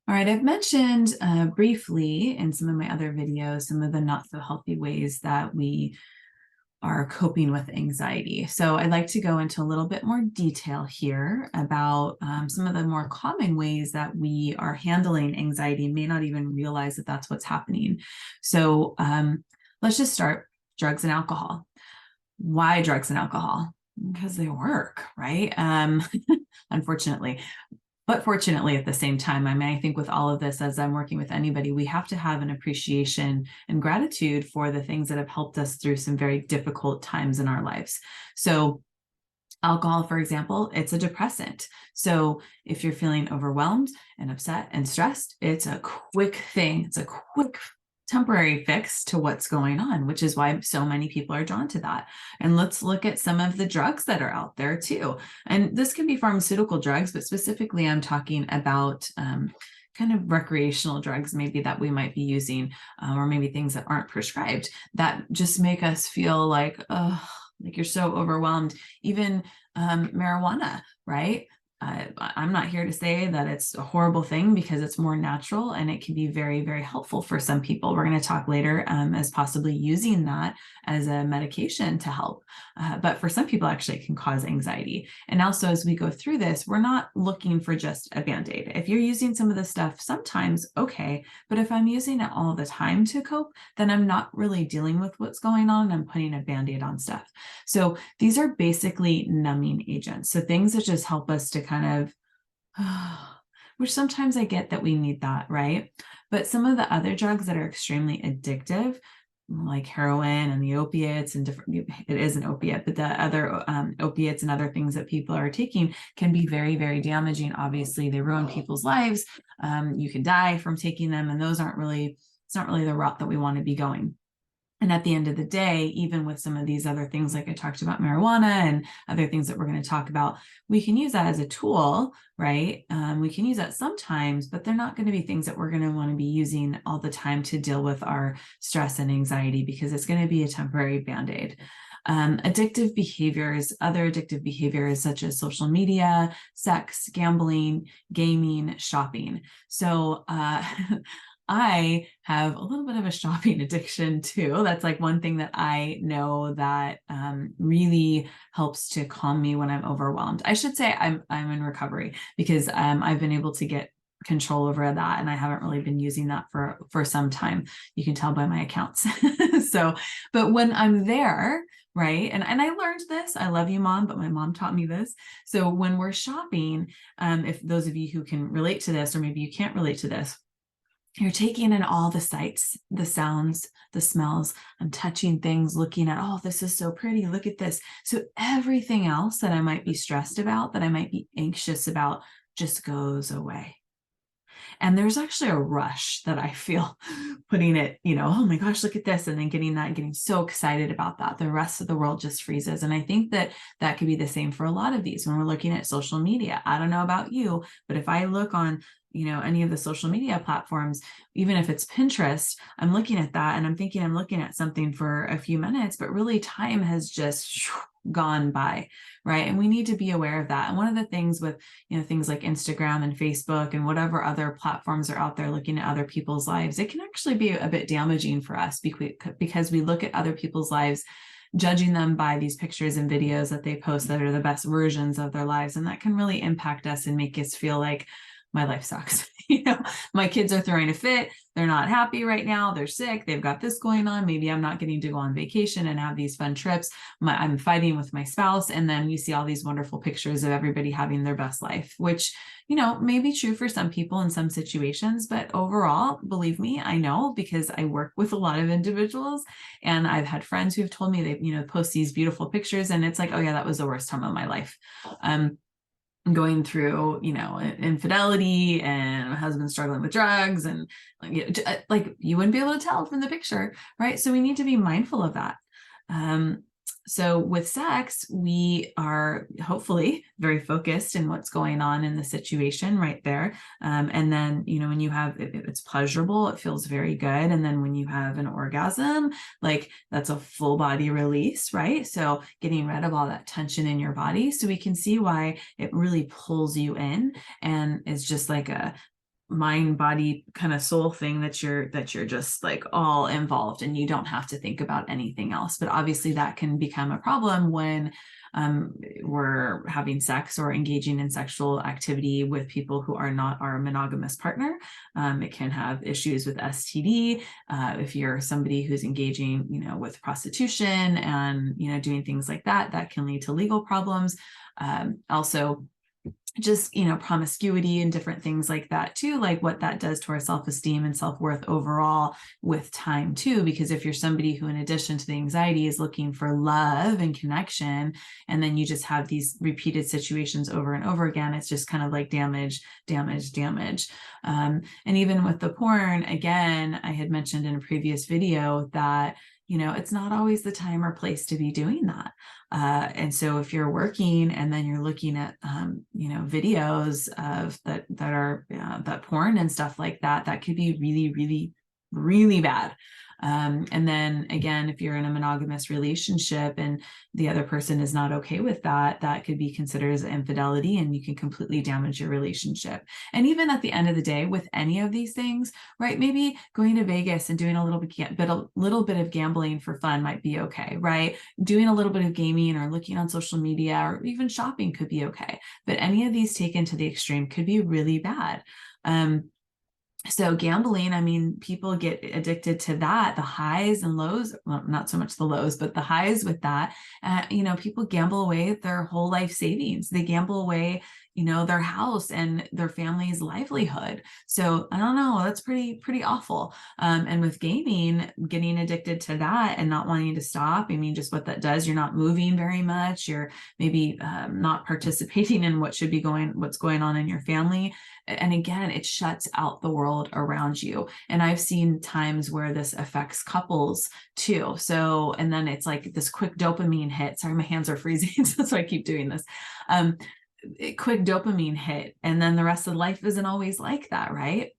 All right, I've mentioned briefly in some of my other videos, some of the not so healthy ways that we are coping with anxiety. So I'd like to go into a little bit more detail here about some of the more common ways that we are handling anxiety and may not even realize that that's what's happening. So let's just start drugs and alcohol. Why drugs and alcohol? Because they work, right? Unfortunately. But fortunately, at the same time, I mean, I think with all of this, as I'm working with anybody, we have to have an appreciation and gratitude for the things that have helped us through some very difficult times in our lives. So alcohol, for example, it's a depressant. So if you're feeling overwhelmed and upset and stressed, it's a quick thing. It's a quick temporary fix to what's going on, which is why so many people are drawn to that. And let's look at some of the drugs that are out there too. And this can be pharmaceutical drugs, but specifically I'm talking about kind of recreational drugs maybe that we might be using, or maybe things that aren't prescribed that just make us feel like, oh, like you're so overwhelmed. Even marijuana, right? I'm not here to say that it's a horrible thing because it's more natural and it can be very, very helpful for some people. We're going to talk later as possibly using that as a medication to help. But for some people, actually, it can cause anxiety. And also, as we go through this, we're not looking for just a Band-Aid. If you're using some of this stuff, sometimes, okay. But if I'm using it all the time to cope, then I'm not really dealing with what's going on. I'm putting a Band-Aid on stuff. So these are basically numbing agents. So things that just help us to kind of, which sometimes I get that we need that, right? But some of the other drugs that are extremely addictive, like heroin and the opiates and different, it is an opiate, but the other opiates and other things that people are taking can be very, very damaging. Obviously, they ruin people's lives. You can die from taking them, and those aren't really, it's not really the route that we want to be going. And at the end of the day, even with some of these other things, like I talked about marijuana and other things that we're going to talk about, we can use that as a tool, right? We can use that sometimes, but they're not going to be things that we're going to want to be using all the time to deal with our stress and anxiety, because it's going to be a temporary Band-Aid. Addictive behaviors, other addictive behaviors such as social media, sex, gambling, gaming, shopping. So I have a little bit of a shopping addiction too. That's like one thing that I know that really helps to calm me when I'm overwhelmed. I should say I'm in recovery because I've been able to get control over that, and I haven't really been using that for some time. You can tell by my accounts. So, but when I'm there, right, and I learned this. I love you, Mom, but my mom taught me this. So when we're shopping, if those of you who can relate to this, or maybe you can't relate to this, you're taking in all the sights, the sounds, the smells. I'm touching things, looking at, oh, this is so pretty. Look at this. So everything else that I might be stressed about, that I might be anxious about, just goes away. And there's actually a rush that I feel putting it, oh my gosh, look at this. And then getting that and getting so excited about that. The rest of the world just freezes. And I think that that could be the same for a lot of these when we're looking at social media. I don't know about you, but if I look on any of the social media platforms, even if it's Pinterest, I'm looking at that and I'm thinking I'm looking at something for a few minutes, but really time has just gone by, right? And we need to be aware of that. And one of the things with, things like Instagram and Facebook and whatever other platforms are out there looking at other people's lives, it can actually be a bit damaging for us because we look at other people's lives, judging them by these pictures and videos that they post that are the best versions of their lives. And that can really impact us and make us feel like, my life sucks. My kids are throwing a fit. They're not happy right now. They're sick. They've got this going on. Maybe I'm not getting to go on vacation and have these fun trips. I'm fighting with my spouse. And then we see all these wonderful pictures of everybody having their best life, which, may be true for some people in some situations. But overall, believe me, I know because I work with a lot of individuals and I've had friends who've told me they, post these beautiful pictures and it's like, oh yeah, that was the worst time of my life. Going through, infidelity and my husband struggling with drugs and like you wouldn't be able to tell from the picture, right? So we need to be mindful of that. So with sex, we are hopefully very focused in what's going on in the situation right there. And then, when you have, it's pleasurable, it feels very good. And then when you have an orgasm, like that's a full body release, right? So getting rid of all that tension in your body. So we can see why it really pulls you in and it's just like a mind, body, kind of soul thing that you're just like all involved and you don't have to think about anything else. But obviously that can become a problem when we're having sex or engaging in sexual activity with people who are not our monogamous partner. It can have issues with STD. If you're somebody who's engaging, with prostitution and, doing things like that, that can lead to legal problems. Also, just, promiscuity and different things like that too, like what that does to our self-esteem and self-worth overall with time too. Because if you're somebody who, in addition to the anxiety, is looking for love and connection, and then you just have these repeated situations over and over again, it's just kind of like damage. And even with the porn, again, I had mentioned in a previous video that it's not always the time or place to be doing that. And so if you're working and then you're looking at, videos of that are that porn and stuff like that, that could be really, really, really bad. And then again, if you're in a monogamous relationship and the other person is not okay with that, that could be considered as infidelity, and you can completely damage your relationship. And even at the end of the day, with any of these things, right? Maybe going to Vegas and doing a little bit of gambling for fun might be okay, right? Doing a little bit of gaming or looking on social media or even shopping could be okay. But any of these taken to the extreme could be really bad. So gambling, I mean, people get addicted to that, the highs and lows, well, not so much the lows, but the highs with that. People gamble away their whole life savings. They gamble away, their house and their family's livelihood. So I don't know, that's pretty awful. And with gaming, getting addicted to that and not wanting to stop, I mean, just what that does, you're not moving very much. You're maybe not participating in what's going on in your family. And again, it shuts out the world around you. And I've seen times where this affects couples too. So, and then it's like this quick dopamine hit. Sorry, my hands are freezing. So that's why I keep doing this. Quick dopamine hit. And then the rest of life isn't always like that, right?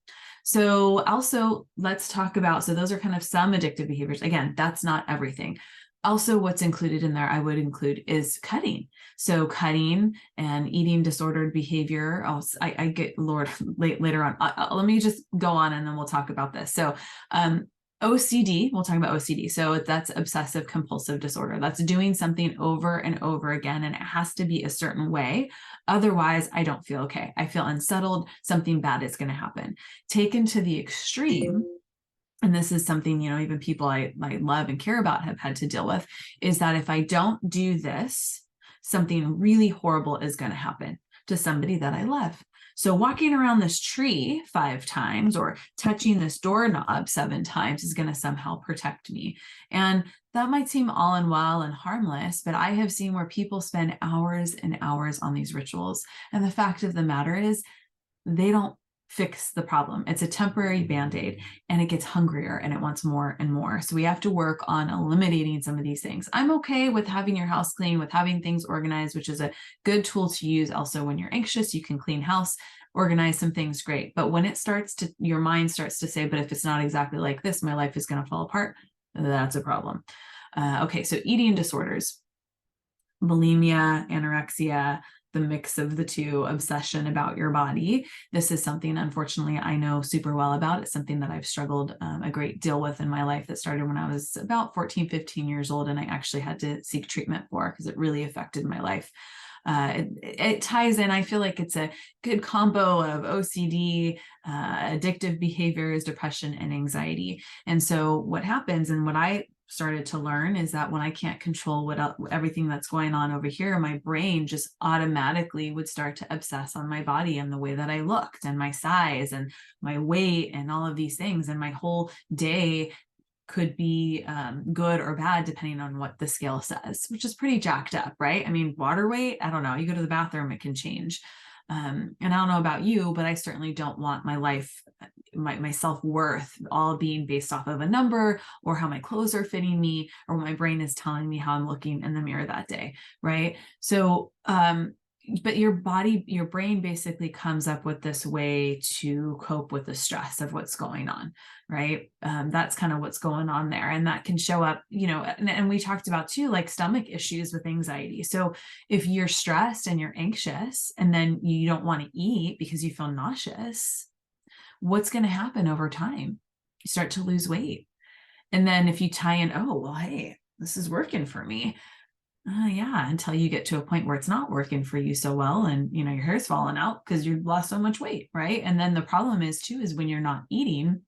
So also let's talk about, so those are kind of some addictive behaviors. Again, that's not everything. Also, what's included in there, I would include, is cutting. So cutting and eating disordered behavior. I get, Lord, later on. Let me just go on and then we'll talk about this. So OCD, we'll talk about OCD. So that's obsessive compulsive disorder. That's doing something over and over again, and it has to be a certain way. Otherwise, I don't feel okay. I feel unsettled. Something bad is going to happen. Taken to the extreme, and this is something, even people I love and care about have had to deal with, is that if I don't do this, something really horrible is going to happen to somebody that I love. So walking around this tree 5 times or touching this doorknob 7 times is going to somehow protect me. And that might seem all and well and harmless, but I have seen where people spend hours and hours on these rituals. And the fact of the matter is, they don't fix the problem. It's a temporary band-aid, and it gets hungrier and it wants more and more. So we have to work on eliminating some of these things. I'm okay with having your house clean, with having things organized, which is a good tool to use. Also, when you're anxious, you can clean house, organize some things, great. But when your mind starts to say, but if it's not exactly like this, my life is going to fall apart, that's a problem. Okay, so eating disorders, bulimia, anorexia, the mix of the two, obsession about your body. This is something, unfortunately, I know super well about. It's something that I've struggled a great deal with in my life, that started when I was about 14, 15 years old, and I actually had to seek treatment for, because it really affected my life. It ties in, I feel like it's a good combo of OCD, addictive behaviors, depression, and anxiety. And so what happens, and what I started to learn, is that when I can't control everything that's going on over here, my brain just automatically would start to obsess on my body and the way that I looked and my size and my weight and all of these things. And my whole day could be good or bad depending on what the scale says, which is pretty jacked up, right? I mean, water weight, I don't know. You go to the bathroom, it can change. And I don't know about you, but I certainly don't want my life, my self-worth all being based off of a number, or how my clothes are fitting me, or what my brain is telling me how I'm looking in the mirror that day, right? So, but your brain basically comes up with this way to cope with the stress of what's going on, right? That's kind of what's going on there. And that can show up, and we talked about too, like stomach issues with anxiety. So if you're stressed and you're anxious, and then you don't want to eat because you feel nauseous, what's going to happen over time? You start to lose weight. And then if you tie in, oh, well, hey, this is working for me. Yeah, until you get to a point where it's not working for you so well, and your hair's falling out because you've lost so much weight, right? And then the problem is too, is when you're not eating,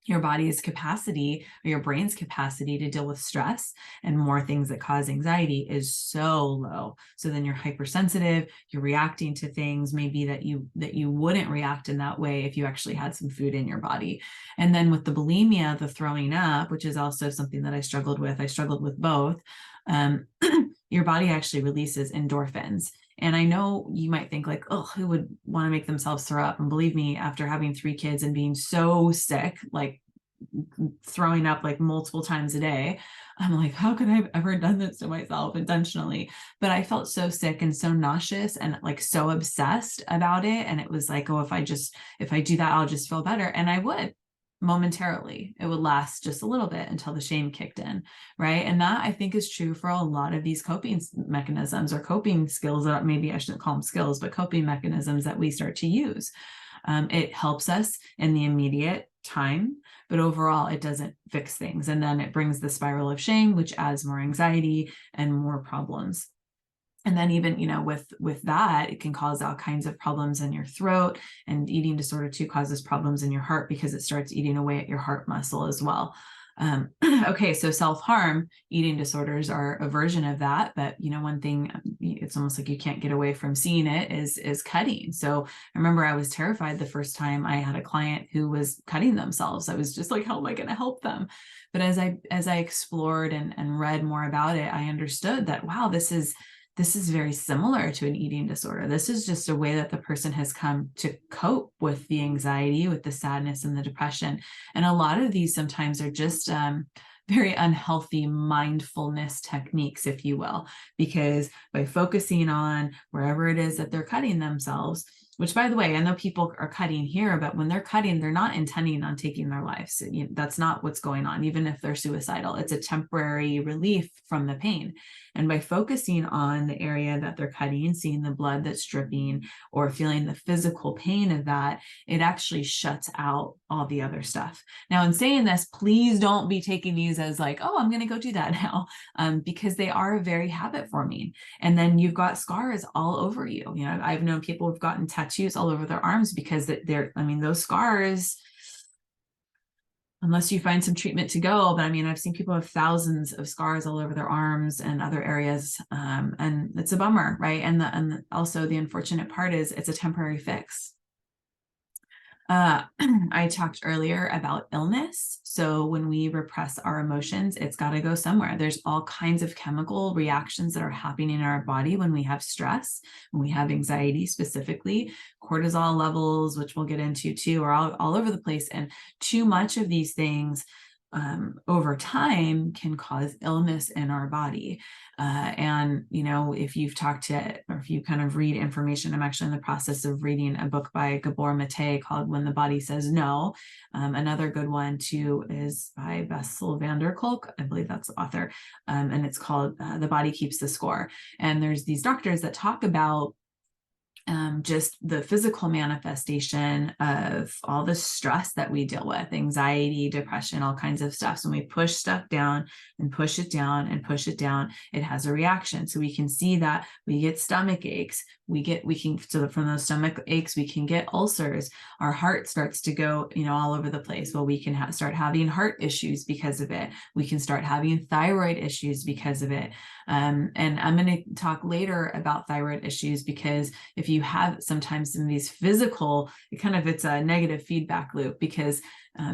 your body's capacity or your brain's capacity to deal with stress and more things that cause anxiety is so low. So then you're hypersensitive, you're reacting to things maybe that you wouldn't react in that way if you actually had some food in your body. And then with the bulimia, the throwing up, which is also something that I struggled with both. Your body actually releases endorphins. And I know you might think like, oh, who would want to make themselves throw up? And believe me, after having 3 kids and being so sick, like throwing up like multiple times a day, I'm like, how could I have ever done this to myself intentionally? But I felt so sick and so nauseous and like so obsessed about it. And it was like, oh, if I do that, I'll just feel better. And I would. Momentarily, it would last just a little bit until the shame kicked in, right? And that I think is true for a lot of these coping mechanisms or coping skills, or maybe I shouldn't call them skills, but coping mechanisms that we start to use. It helps us in the immediate time, but overall it doesn't fix things. And then it brings the spiral of shame, which adds more anxiety and more problems. And then even, with that, it can cause all kinds of problems in your throat, and eating disorder too causes problems in your heart because it starts eating away at your heart muscle as well. Okay, so self-harm, eating disorders are a version of that, but one thing, it's almost like you can't get away from seeing it, is cutting. So I remember I was terrified the first time I had a client who was cutting themselves. I was just like, how am I going to help them? But as I explored and read more about it, I understood that, wow, this is very similar to an eating disorder. This is just a way that the person has come to cope with the anxiety, with the sadness and the depression. And a lot of these sometimes are just very unhealthy mindfulness techniques, if you will, because by focusing on wherever it is that they're cutting themselves, which, by the way, I know people are cutting here, but when they're cutting, they're not intending on taking their lives. That's not what's going on, even if they're suicidal. It's a temporary relief from the pain. And by focusing on the area that they're cutting, seeing the blood that's dripping, or feeling the physical pain of that, it actually shuts out all the other stuff. Now, in saying this, please don't be taking these as like, oh, I'm going to go do that now, because they are very habit forming. And then you've got scars all over you. I've known people who've gotten tattoos all over their arms because those scars, unless you find some treatment to go. But I've seen people have thousands of scars all over their arms and other areas. And it's a bummer, right? And also the unfortunate part is it's a temporary fix. I talked earlier about illness. So when we repress our emotions, it's got to go somewhere. There's all kinds of chemical reactions that are happening in our body when we have stress, when we have anxiety, specifically cortisol levels, which we'll get into too, are all over the place. And too much of these things over time can cause illness in our body. And, if you've talked to, or if you kind of read information, I'm actually in the process of reading a book by Gabor Mate called When the Body Says No. Another good one too is by Bessel van der Kolk. I believe that's the author. And it's called The Body Keeps the Score. And there's these doctors that talk about just the physical manifestation of all the stress that we deal with, anxiety, depression, all kinds of stuff. So when we push stuff down and push it down and push it down, it has a reaction. So we can see that we get stomach aches. So from those stomach aches, we can get ulcers. Our heart starts to go, all over the place. Well, we can start having heart issues because of it. We can start having thyroid issues because of it. And I'm going to talk later about thyroid issues, because if you have sometimes some of these physical, it's a negative feedback loop, because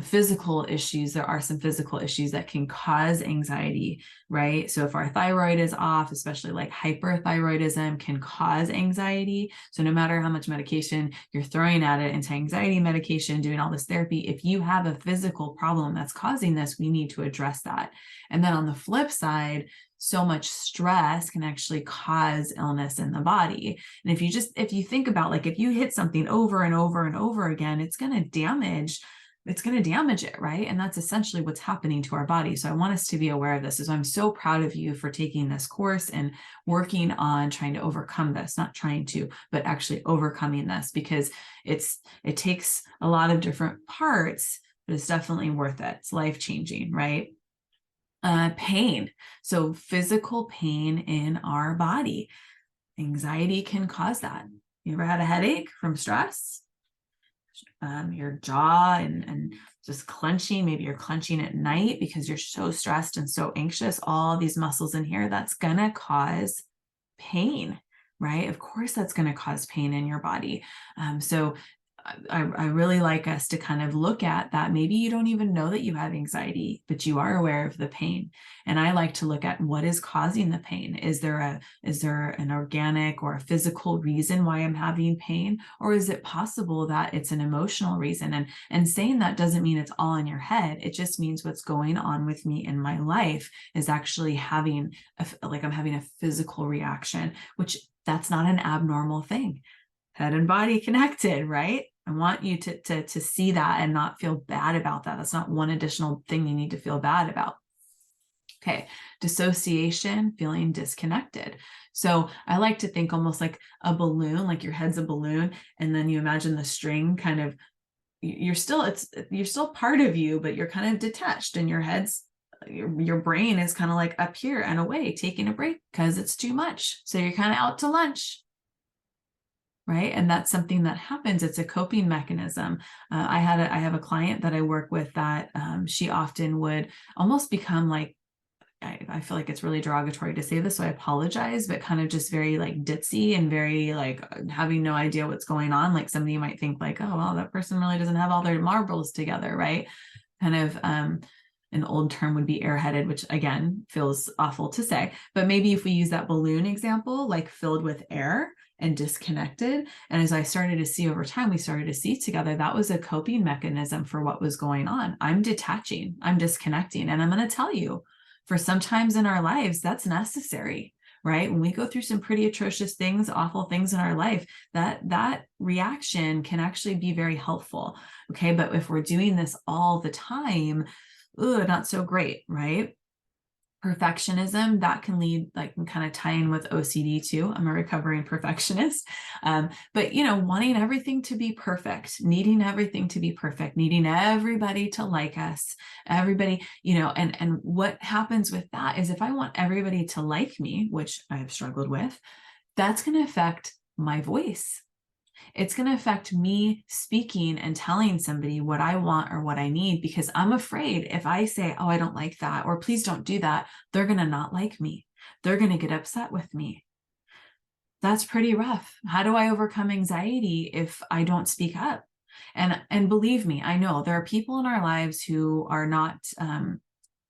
physical issues, there are some physical issues that can cause anxiety, right? So if our thyroid is off, especially like hyperthyroidism can cause anxiety. So no matter how much medication you're throwing at it, anti-anxiety medication, doing all this therapy, if you have a physical problem that's causing this, we need to address that. And then on the flip side, so much stress can actually cause illness in the body. And if you think about, like, if you hit something over and over and over again, it's going to damage it's going to damage it, right? And that's essentially what's happening to our body. So I want us to be aware of this. So I'm so proud of you for taking this course and working on trying to overcome this, not trying to, but actually overcoming this, because it takes a lot of different parts, but it's definitely worth it. It's life-changing, right? Pain. So physical pain in our body. Anxiety can cause that. You ever had a headache from stress? Your jaw and just clenching, maybe you're clenching at night because you're so stressed and so anxious, all these muscles in here, that's gonna cause pain, right? Of course, that's gonna cause pain in your body. So I really like us to kind of look at that. Maybe you don't even know that you have anxiety, but you are aware of the pain. And I like to look at what is causing the pain. Is there an organic or a physical reason why I'm having pain? Or is it possible that it's an emotional reason? And saying that doesn't mean it's all in your head. It just means what's going on with me in my life is actually having I'm having a physical reaction, which that's not an abnormal thing. Head and body connected, right? I want you to see that and not feel bad about that. That's not one additional thing you need to feel bad about. Okay, dissociation, feeling disconnected. So I like to think almost like a balloon, like your head's a balloon, and then you imagine the string kind of, you're still part of you, but you're kind of detached, and your your brain is kind of like up here and away, taking a break because it's too much. So you're kind of out to lunch. Right. And that's something that happens. It's a coping mechanism. I have a client that I work with that she often would almost become like, I feel like it's really derogatory to say this, so I apologize, but kind of just very like ditzy and very like having no idea what's going on. Like somebody might think like, oh, well, that person really doesn't have all their marbles together, right? Kind of an old term would be airheaded, which again feels awful to say. But maybe if we use that balloon example, like filled with air and disconnected. And as I started to see over time, we started to see together, that was a coping mechanism for what was going on. I'm detaching, I'm disconnecting. And I'm going to tell you, for sometimes in our lives, that's necessary, right? When we go through some pretty atrocious things, awful things in our life, that reaction can actually be very helpful. Okay. But if we're doing this all the time, not so great, right? Perfectionism, that can lead, like, can kind of tie in with OCD too. I'm a recovering perfectionist. But wanting everything to be perfect, needing everything to be perfect, needing everybody to like us, everybody, and what happens with that is if I want everybody to like me, which I have struggled with, that's going to affect my voice. It's going to affect me speaking and telling somebody what I want or what I need, because I'm afraid if I say, oh, I don't like that, or please don't do that, they're going to not like me. They're going to get upset with me. That's pretty rough. How do I overcome anxiety if I don't speak up? And believe me, I know there are people in our lives who are not,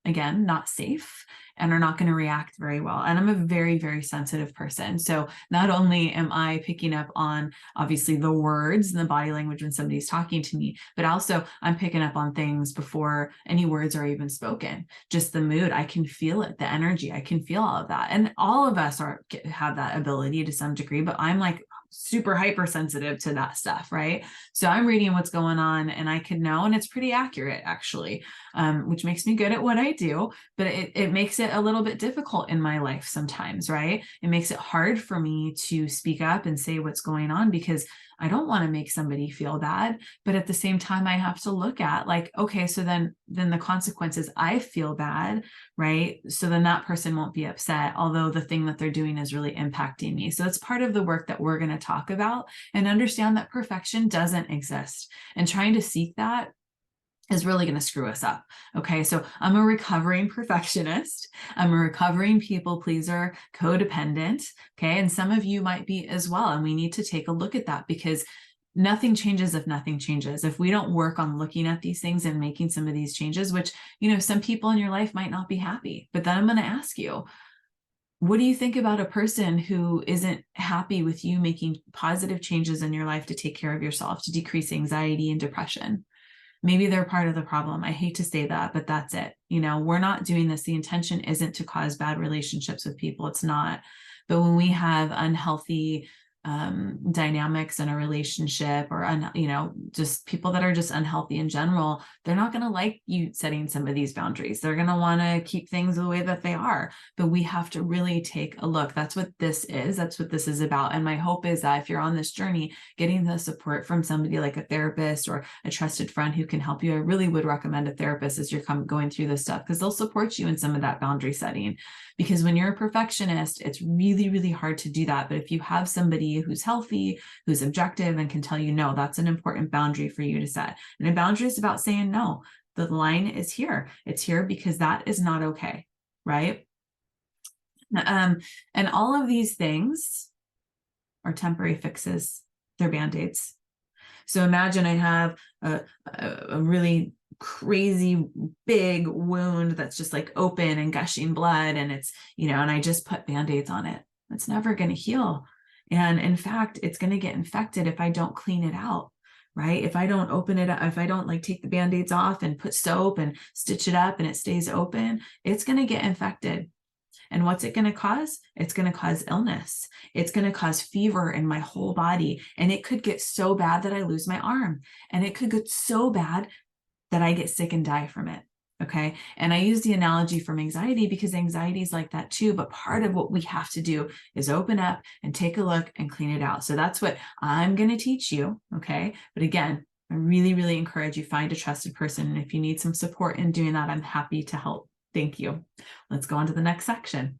again, not safe and are not going to react very well. And I'm a very, very sensitive person. So not only am I picking up on obviously the words and the body language when somebody's talking to me, but also I'm picking up on things before any words are even spoken. Just the mood, I can feel it, the energy, I can feel all of that. And all of us have that ability to some degree, but I'm like super hypersensitive to that stuff, right? So I'm reading what's going on and I can know, and it's pretty accurate actually, which makes me good at what I do, but it makes it a little bit difficult in my life sometimes, right? It makes it hard for me to speak up and say what's going on because I don't want to make somebody feel bad, but at the same time, I have to look at like, okay, so then the consequences, I feel bad, right? So then that person won't be upset, although the thing that they're doing is really impacting me. So it's part of the work that we're going to talk about, and understand that perfection doesn't exist, and trying to seek that is really going to screw us up. Okay. So I'm a recovering perfectionist. I'm a recovering people pleaser, codependent. Okay. And some of you might be as well. And we need to take a look at that, because nothing changes if nothing changes. If we don't work on looking at these things and making some of these changes, which, some people in your life might not be happy, but then I'm going to ask you, what do you think about a person who isn't happy with you making positive changes in your life to take care of yourself, to decrease anxiety and depression? Maybe they're part of the problem. I hate to say that, but that's it. We're not doing this. The intention isn't to cause bad relationships with people. It's not. But when we have unhealthy dynamics in a relationship, or just people that are just unhealthy in general, they're not going to like you setting some of these boundaries. They're going to want to keep things the way that they are, but we have to really take a look. That's what this is. That's what this is about. And my hope is that if you're on this journey, getting the support from somebody like a therapist or a trusted friend who can help you, I really would recommend a therapist as you're going through this stuff, because they'll support you in some of that boundary setting. Because when you're a perfectionist, it's really, really hard to do that. But if you have somebody who's healthy, who's objective, and can tell you, no, that's an important boundary for you to set. And a boundary is about saying, no, the line is here. It's here because that is not okay, right? And all of these things are temporary fixes. They're Band-Aids. So imagine I have a really crazy big wound that's just like open and gushing blood, and it's, and I just put Band-Aids on it. It's never going to heal. And in fact, it's going to get infected if I don't clean it out, right? If I don't open it up, if I don't like take the Band-Aids off and put soap and stitch it up and it stays open, it's going to get infected. And what's it going to cause? It's going to cause illness. It's going to cause fever in my whole body. And it could get so bad that I lose my arm. And it could get so bad that I get sick and die from it. Okay. And I use the analogy from anxiety because anxiety is like that too. But part of what we have to do is open up and take a look and clean it out. So that's what I'm going to teach you. Okay. But again, I really, really encourage you find a trusted person. And if you need some support in doing that, I'm happy to help. Thank you. Let's go on to the next section.